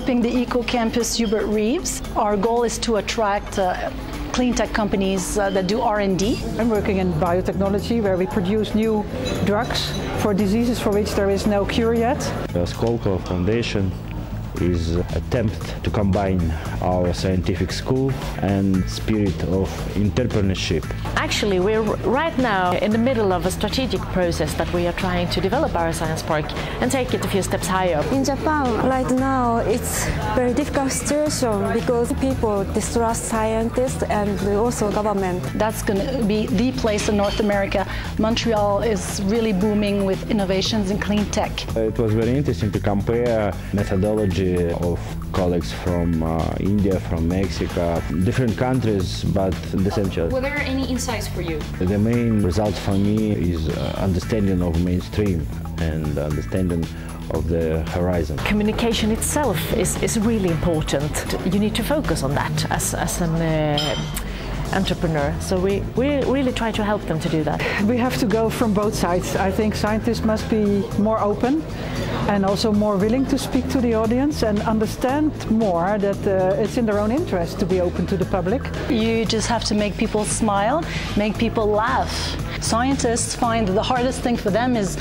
developing the eco-campus Hubert Reeves. Our goal is to attract clean tech companies that do R&D. I'm working in biotechnology, where we produce new drugs for diseases for which there is no cure yet. The Skolkovo Foundation is an attempt to combine our scientific school and spirit of entrepreneurship. Actually, we're right now in the middle of a strategic process that we are trying to develop our science park and take it a few steps higher. In Japan, right now, it's a very difficult situation because people distrust scientists and also government. That's going to be the place in North America. Montreal is really booming with innovations in clean tech. It was very interesting to compare methodology of colleagues from India, from Mexico, different countries, but the same challenge. Were there any insights for you? The main result for me is understanding of mainstream and understanding of the horizon. Communication itself is really important. You need to focus on that as an entrepreneur. So we really try to help them to do that. We have to go from both sides. I think scientists must be more open and also more willing to speak to the audience and understand more that it's in their own interest to be open to the public. You just have to make people smile, make people laugh. Scientists find the hardest thing for them is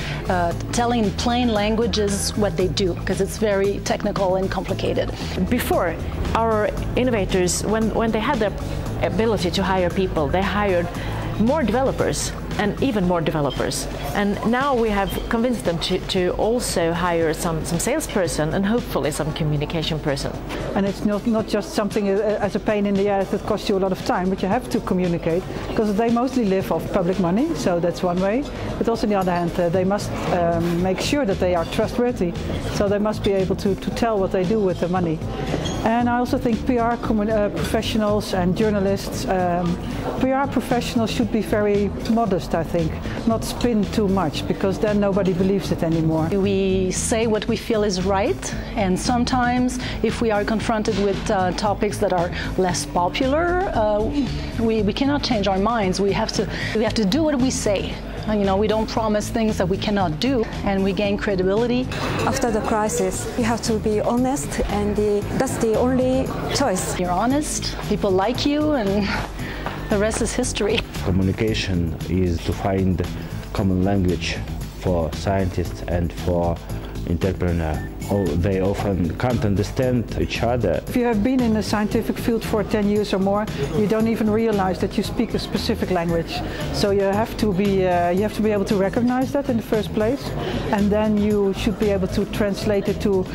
telling in plain languages what they do, because it's very technical and complicated. Before, our innovators, when they had the ability to hire people, they hired more developers and even more developers. And now we have convinced them to also hire some salesperson and hopefully some communication person. And it's not just something as a pain in the ass that costs you a lot of time, but you have to communicate because they mostly live off public money, so that's one way. But also on the other hand, they must make sure that they are trustworthy, so they must be able to tell what they do with the money. And I also think PR professionals and journalists, PR professionals should be very modest, I think, not spin too much, because then nobody believes it anymore. We say what we feel is right, and sometimes if we are confronted with topics that are less popular, we cannot change our minds. We have to do what we say. You know, we don't promise things that we cannot do, and we gain credibility. After the crisis, you have to be honest, and that's the only choice. You're honest, people like you, and the rest is history. Communication is to find common language for scientists and for entrepreneurs. They often can't understand each other. If you have been in the scientific field for 10 years or more, you don't even realize that you speak a specific language. So you have to be able to recognize that in the first place, and then you should be able to translate it to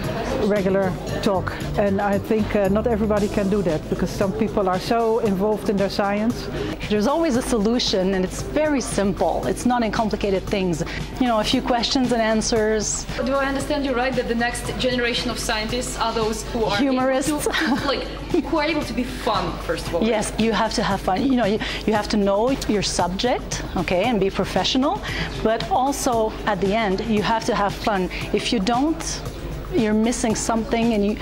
regular talk. And I think not everybody can do that, because some people are so involved in their science. There's always a solution, and it's very simple. It's not in complicated things. You know, a few questions and answers. Do I understand you right that the next generation of scientists are those who are humorists, who are able to be fun, first of all? Yes, you have to have fun. You know, you have to know your subject, okay, and be professional, but also at the end you have to have fun. If you don't, you're missing something, and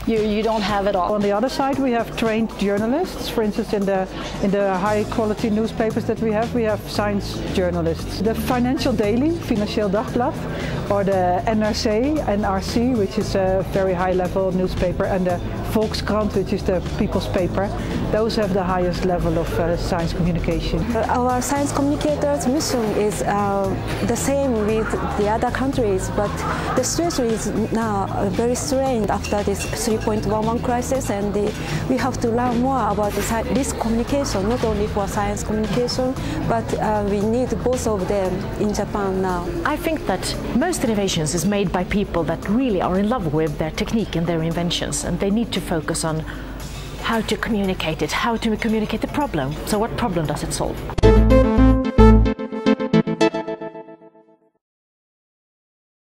you don't have it all. On the other side, we have trained journalists. For instance, in the high-quality newspapers that we have science journalists. The Financial Daily, Financieel Dagblad, or the NRC, which is a very high-level newspaper, and the Volkskrant, which is the people's paper. Those have the highest level of science communication. Our science communicators' mission is the same with the other countries, but the situation is now very strained after this 3.11 crisis, and we have to learn more about this communication, not only for science communication, but we need both of them in Japan now. I think that most innovations is made by people that really are in love with their technique and their inventions, and they need to focus on how to communicate it, how to communicate the problem. So what problem does it solve?